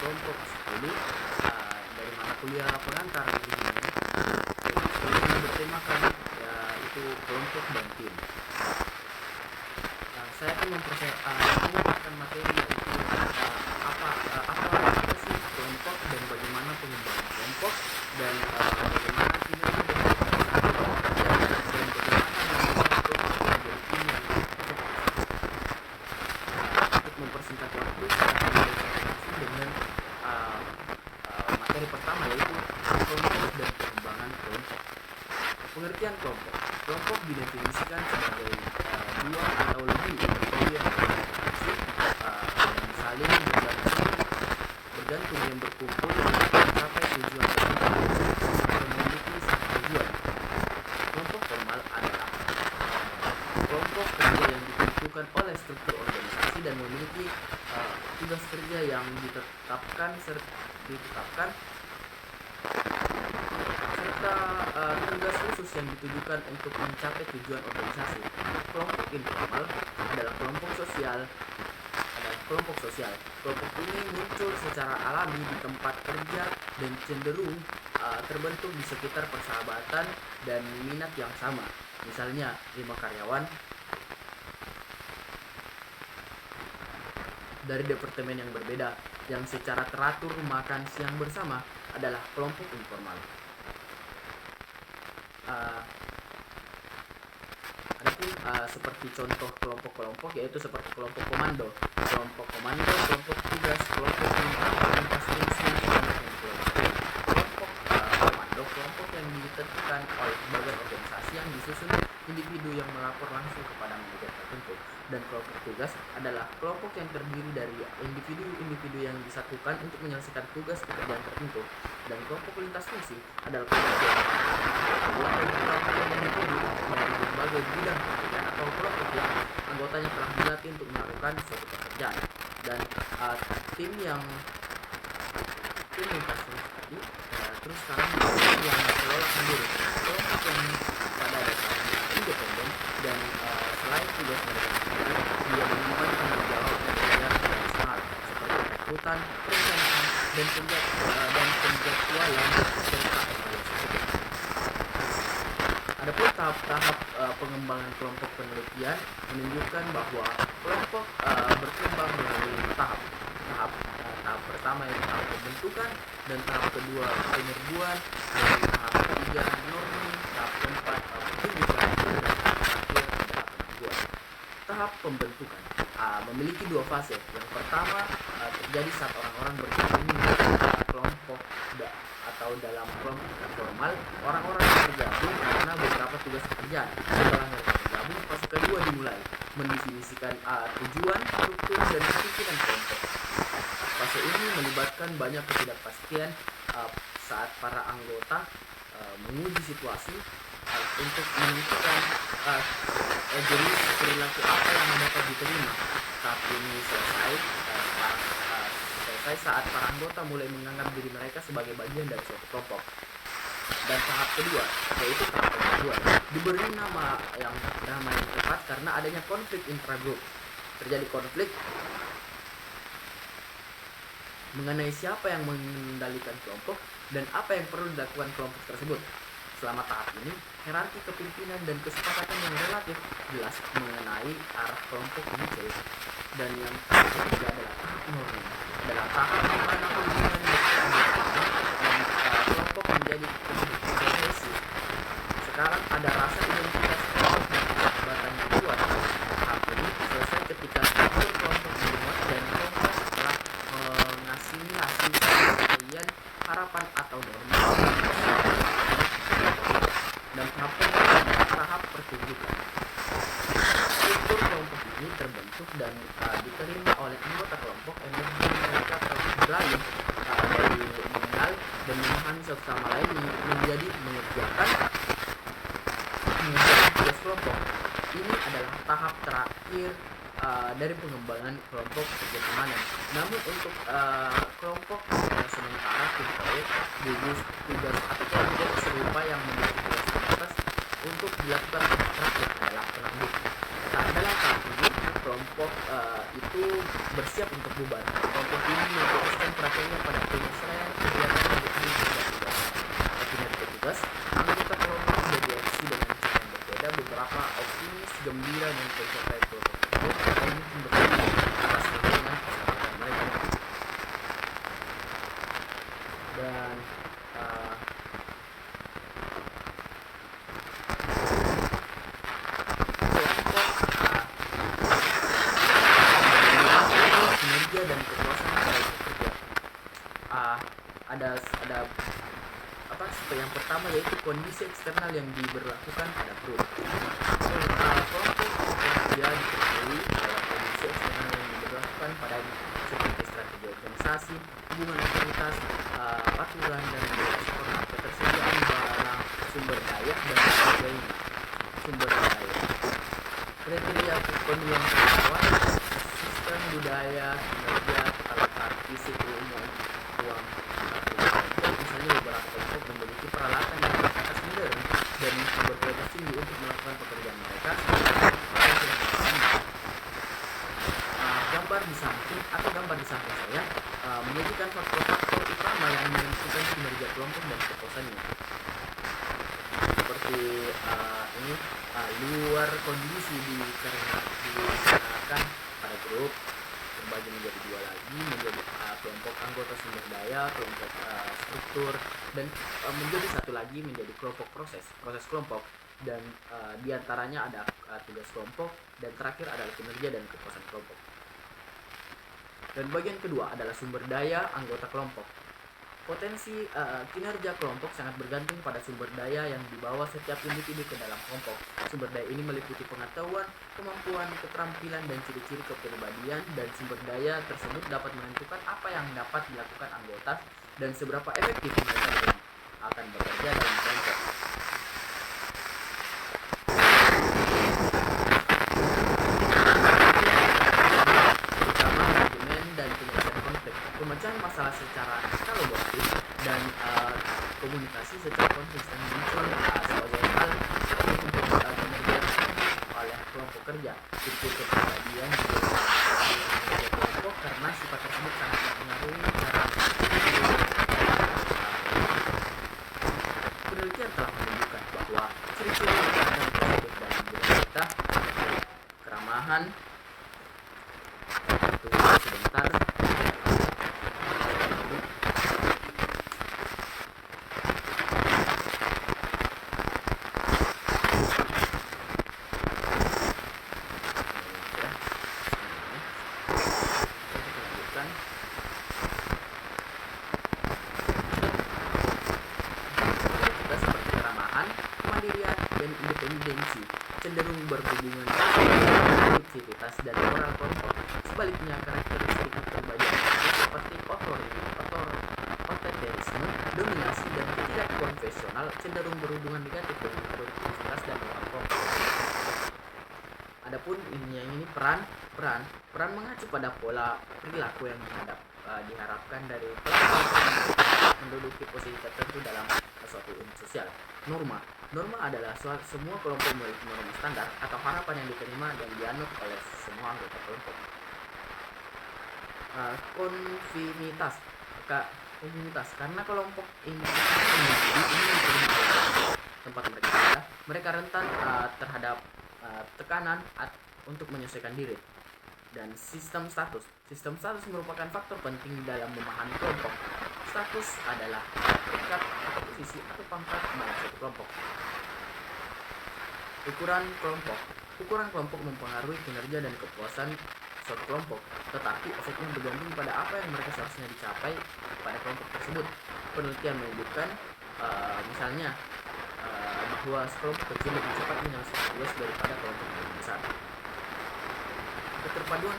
kelompok 10 dari mata kuliah pengantar ini. Kelompok 10 yang bertemakan yaitu kelompok dan tim. Saya akan memperkenalkan materi yaitu apa sih kelompok dan bagaimana pengembangan kelompok dan bagaimana kinerja dan mempersingkat waktu dengan materi pertama yaitu kelompok dan pengembangan kelompok. Pengertian kelompok. Kelompok didefinisikan sebagai dua atau lebih individu yang saling bergantung yang berkumpul untuk mencapai tujuan tertentu atau memiliki satu tujuan. Kelompok formal adalah kelompok kerja yang ditentukan oleh struktur organisasi dan memiliki tugas kerja yang ditetapkan serta tugas khusus yang ditujukan untuk mencapai tujuan organisasi. Kelompok informal adalah kelompok sosial. Kelompok ini muncul secara alami di tempat kerja dan cenderung terbentuk di sekitar persahabatan dan minat yang sama. Misalnya 5 karyawan dari departemen yang berbeda yang secara teratur makan siang bersama adalah kelompok informal. Adapun seperti contoh kelompok-kelompok yaitu seperti kelompok komando, kelompok tugas, kelompok lintas fungsi, kelompok komando, kelompok yang ditentukan oleh bagian organisasi yang disusun individu yang melapor langsung kepada manajer tertentu. Dan kelompok tugas adalah kelompok yang terdiri dari individu-individu yang disatukan untuk menyelesaikan tugas pekerjaan tertentu. Dan kelompok lintas fungsi adalah kelompok individu dari berbagai bidang pekerjaan atau kelompok yang anggotanya telah dilatih untuk melakukan suatu pekerjaan. Dan tim lintas fungsi tadi terus sekarang yang kelola sendiri kelompok yang pada dasarnya independen dan selain tugas mereka sendiri, dia menyimpan tanggung jawab belajar internasional seperti rekrutan, perencanaan, dan penjadwalan serta evaluasi. Adapun tahap pengembangan kelompok penelitian menunjukkan bahwa kelompok berkembang melalui tahap. Tahap pertama yaitu tahap pembentukan, dan tahap kedua penyerbuan, dan tahap ketiga norming, tahap keempat penunjukan, dan tahap terakhir adalah penangguhan. Tahap pembentukan memiliki dua fase. Yang pertama terjadi saat orang-orang bergabung kelompok atau dalam kelompok formal, orang-orang bergabung karena beberapa tugas pekerjaan. Setelah mereka bergabung, fase kedua dimulai, mendefinisikan tujuan, struktur, dan pimpinan kelompok. Fase ini melibatkan banyak ketidakpastian saat para anggota menguji situasi untuk menentukan jenis perilaku apa yang dapat diterima. Tahap ini selesai saat para anggota mulai menganggap diri mereka sebagai bagian dari suatu kelompok. Dan tahap kedua yaitu tahap pengaduan diberi nama yang tepat karena adanya konflik intragrup. Terjadi konflik mengenai siapa yang mengendalikan kelompok dan apa yang perlu dilakukan kelompok tersebut. Selama tahap ini, hierarki kepimpinan dan kesepakatan yang relatif jelas mengenai arah kelompok muncul. Dan yang ketiga adalah tahap norming. Adalah tahap di mana hubungan dan kelompok menjadi progresif. Sekarang ada rasa identitas kelompok dan jabatan yang kuat. Tahap ini selesai ketika struktur kelompok dimuat dan kelompok telah mengasimilasi keahlian, harapan atau norma. Dan tahap pertunjukan. Struktur kelompok ini terbentuk dan diterima oleh anggota kelompok. Energi mereka telah beralih dari mengenal dan memahami satu sama lain menjadi mengerjakan tugas kelompok. Ini adalah tahap terakhir dari pengembangan kelompok kebertemanan. Namun untuk kelompok sementara gugus tugas atau kelompok serupa yang memiliki tugas terbatas untuk dilakukan terakhir adalah penangguh. Dalam tahap ini kelompok itu bersiap untuk bubar. Kelompok ini memutuskan prakteknya Dan kinerja dan kepuasan dalam bekerja. Ada apa? Yang pertama yaitu kondisi eksternal yang diberlakukan pada grup. Kelompok bekerja diketahui dalam kondisi eksternal yang diberlakukan pada seperti strategi organisasi, hubungan otoritas, aturan dan skema, ketersediaan barang, sumber daya dan sebagainya. Sumber daya, kriteria pemenuhan kebutuhan, sistem budaya, kinerja, tata letak, fisik, umum, uang. Misalnya beberapa kelompok memiliki peralatan yang berbatas modern dan berkualitas tinggi untuk melakukan pekerjaan mereka. Gambar di samping saya menunjukkan faktor-faktor utama yang menentukan kinerja kelompok dan kepuasannya. Seperti ini luar kondisi dikarenakan pada grup terbagi menjadi dua lagi, menjadi kelompok anggota sumber daya, kelompok struktur, dan menjadi satu lagi menjadi kelompok proses kelompok, dan diantaranya ada tugas kelompok, dan terakhir adalah kinerja dan kepuasan kelompok. Dan bagian kedua adalah sumber daya anggota kelompok. Potensi kinerja kelompok sangat bergantung pada sumber daya yang dibawa setiap individu ke dalam kelompok. Sumber daya ini meliputi pengetahuan, kemampuan, keterampilan, dan ciri-ciri kepribadian, dan sumber daya tersebut dapat menentukan apa yang dapat dilakukan anggota dan seberapa efektif mereka akan bekerja dalam kelompok. Pemecahan masalah secara kolaboratif dan komunikasi secara konsisten muncul sebagai hal untuk kinerja oleh kelompok kerja. Ciri kepribadian juga kelompok karena sifat tersebut sangat mempengaruhi cara penelitian telah menunjukkan bahwa ciri-ciri yang positif dalam diri kita keramahan. Tunggu sebentar. Independensi cenderung berhubungan dengan aktivitas dan moral kelompok. Sebaliknya, karakteristik kepribadian seperti otoriterisme, dominasi, dan tidak konvensional cenderung berhubungan negatif dengan produktivitas dan moral kelompok. Adapun ini peran mengacu pada pola perilaku yang diharapkan dari pelaku menduduki posisi tertentu dalam suatu unit sosial. Norma adalah semua kelompok memiliki norma standar atau harapan yang diterima dan dianut oleh semua anggota kelompok. Konformitas karena kelompok ini tempat mereka berada, mereka rentan terhadap tekanan untuk menyesuaikan diri. Dan sistem status merupakan faktor penting dalam memahami kelompok. Status adalah peringkat atau posisi atau pangkat dalam suatu kelompok. Ukuran kelompok mempengaruhi kinerja dan kepuasan suatu kelompok, tetapi efeknya bergantung pada apa yang mereka seharusnya dicapai pada kelompok tersebut. Penelitian menunjukkan misalnya bahwa kelompok kecil lebih cepat menyelesaikan tugas daripada kelompok yang besar. Keterpaduan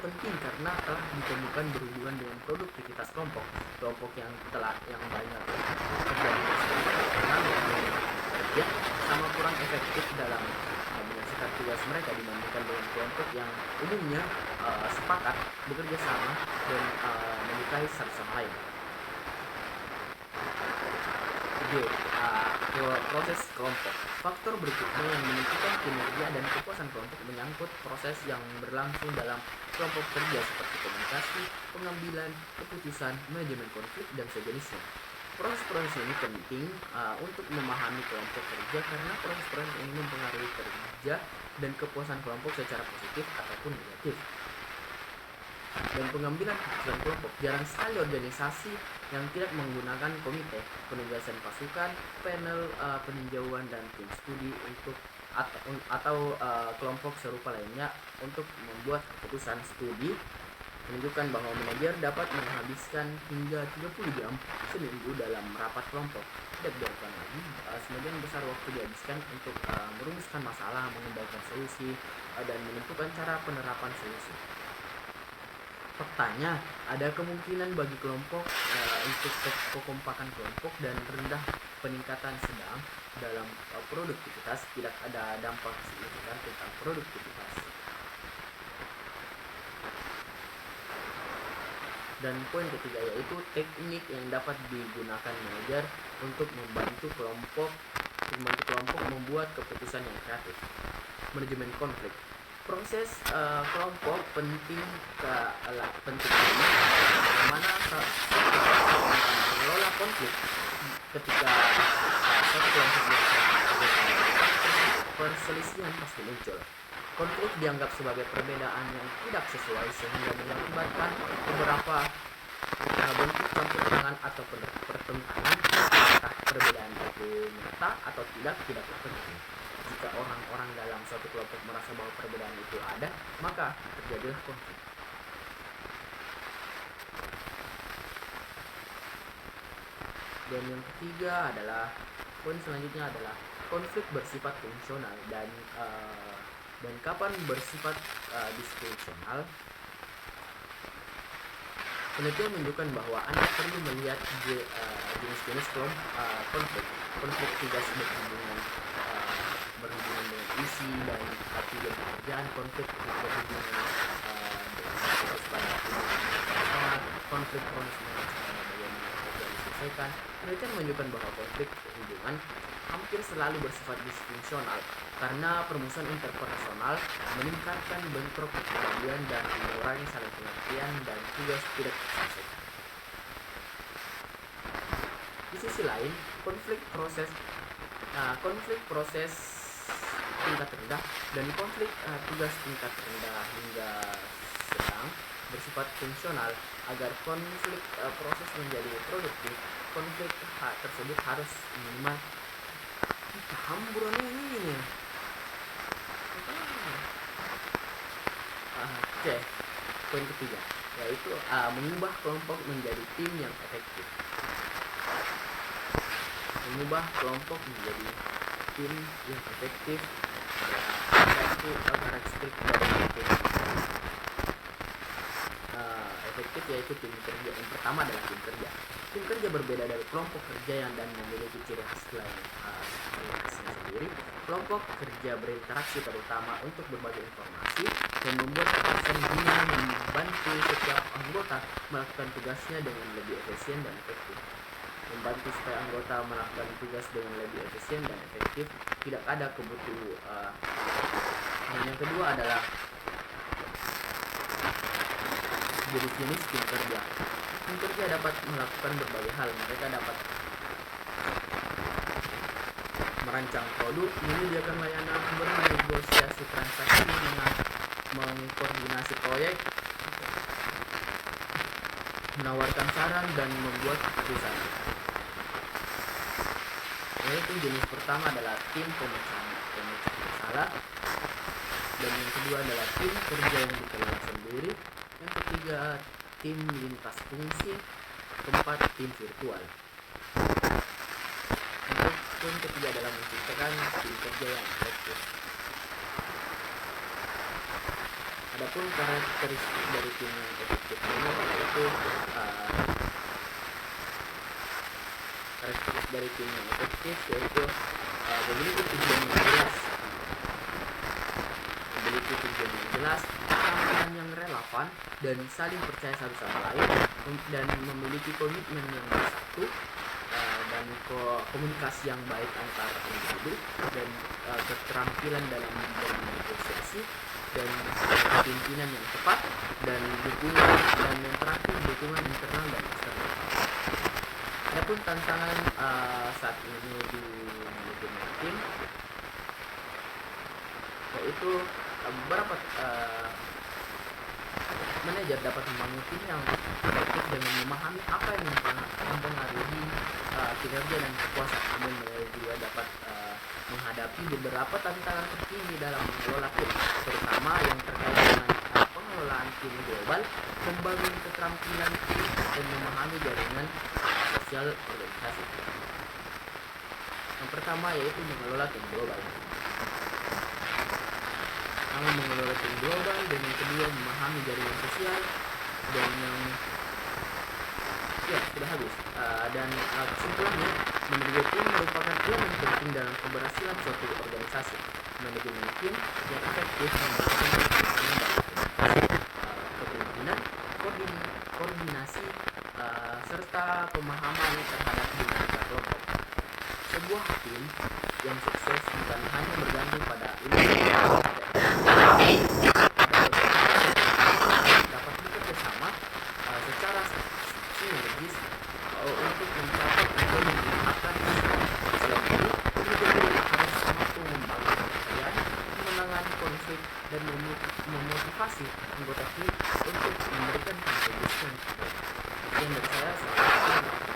penting karena telah ditemukan berhubungan dengan produktivitas kelompok. Kelompok yang banyak terjadi kerja sama kurang efektif dalam menyelesaikan tugas mereka dibandingkan dengan kelompok yang umumnya sepakat bekerja sama dan menyukai satu sama lain. Proses kelompok. Faktor berikutnya yang menentukan kinerja dan kepuasan kelompok menyangkut proses yang berlangsung dalam kelompok kerja seperti komunikasi, pengambilan keputusan, manajemen konflik, dan sejenisnya. Proses-proses ini penting untuk memahami kelompok kerja karena proses-proses ini mempengaruhi kerja dan kepuasan kelompok secara positif ataupun negatif. dan pengambilan keputusan kelompok. Jarang sekali organisasi yang tidak menggunakan komite, penugasan pasukan, panel peninjauan, dan tim studi atau kelompok serupa lainnya untuk membuat keputusan. Studi menunjukkan bahwa manajer dapat menghabiskan hingga 30 jam seminggu dalam rapat kelompok. Tidak biarkan lagi sebagian besar waktu dihabiskan untuk merumuskan masalah, mengembangkan solusi, dan menentukan cara penerapan solusi. Faktanya, ada kemungkinan bagi kelompok untuk kekompakan kelompok dan rendah peningkatan sedang dalam produktivitas. Tidak ada dampak signifikan tentang produktivitas. Dan poin ketiga yaitu teknik yang dapat digunakan manajer untuk membantu kelompok membuat keputusan yang kreatif. Manajemen konflik. Proses kelompok penting karena bagaimana mengelola konflik ketika satu kelompok perselisihan pasti muncul. Konflik dianggap sebagai perbedaan yang tidak sesuai sehingga mengakibatkan beberapa bentuk campur tangan atau pertentangan. Apakah perbedaan itu nyata atau tidak tertentu. Jika orang-orang dalam suatu kelompok merasa bahwa perbedaan itu ada, maka terjadilah konflik. Dan yang ketiga adalah poin selanjutnya adalah konflik bersifat fungsional dan kapan bersifat disfungsional. Penelitian menunjukkan bahwa Anda perlu melihat jenis-jenis konflik tugas berhubungan dengan isi dan tujuan pekerjaan, konflik berhubungan dengan tugas pada konflik bagaimana pekerjaan diselesaikan. Penelitian menunjukkan bahwa konflik hubungan hampir selalu bersifat disfungsional karena permusuhan interpersonal meningkatkan bentrok kepribadian dan mengurangi saling pengertian dan tugas tidak terselesaikan. Di sisi lain, konflik proses tingkat rendah dan konflik tugas tingkat rendah hingga sedang bersifat fungsional. Agar konflik proses menjadi produktif, konflik tersebut harus minimal ini. Oke, poin ketiga yaitu mengubah kelompok menjadi tim yang efektif. Mengubah kelompok menjadi tim yang efektif yaitu karakteristik dari tim efektif yaitu tim kerja. Yang pertama adalah tim kerja. Tim kerja berbeda dari kelompok kerja dan memiliki ciri khas khasnya sendiri. Kelompok kerja berinteraksi terutama untuk berbagi informasi dan membuat keputusan guna membantu setiap anggota melakukan tugasnya dengan lebih efisien dan efektif. Membantu supaya anggota melakukan tugas dengan lebih efisien dan efektif, tidak ada kebutuhan. Dan yang kedua adalah jenis tim kerja. Tim kerja dapat melakukan berbagai hal. Mereka dapat merancang produk, menyediakan layanan, bernegosiasi transaksi, mengkoordinasi proyek, menawarkan saran, dan membuat keputusan. Yaitu jenis pertama adalah tim pemecahan masalah, dan yang kedua adalah tim kerja yang dikelola sendiri, yang ketiga tim lintas fungsi, keempat tim virtual. Untuk poin ketiga adalah menciptakan tim kerja yang efektif. Adapun karakteristik dari tim yang efektif ini yaitu karakteristik dari tim yang efektif yaitu memiliki tujuan yang jelas, keterampilan yang relevan dan saling percaya satu sama lain, dan memiliki komitmen yang bersatu dan komunikasi yang baik antar individu, dan keterampilan dalam bernegosiasi, dan pimpinan yang tepat, dan dukungan, dan yang terakhir dukungan internal dan eksternal. Adapun tantangan saat ini di manajemen tim yaitu beberapa Manajer dapat membangun tim yang efektif dengan memahami apa yang mempengaruhi kinerja dan kekuasaan. Namun manajer juga dapat menghadapi beberapa tantangan terkini dalam mengelola tim, terutama yang terkait dengan pengelolaan tim global, membangun keterampilan tim, dan memahami jaringan sosial organisasi. Yang pertama yaitu mengelola tim global. Mengelola tim global, dan yang kedua memahami jaringan sosial, dan yang sudah habis. Dan kesimpulannya, manajemen tim merupakan elemen penting dalam keberhasilan suatu organisasi. Manajemen tim yang efektif membutuhkan kepemimpinan, koordinasi, serta pemahaman terhadap dinamika kelompok. Sebuah tim yang sukses bukan hanya bergantung pada individu, dapat bekerja sama secara sinergis untuk mencapai tujuan yang dimakan. Selain itu, individu harus mampu membangun kepercayaan, menangani konflik, dan memotivasi anggota tim untuk memberikan kontribusi yang terbaik. Sekian dari saya, selamat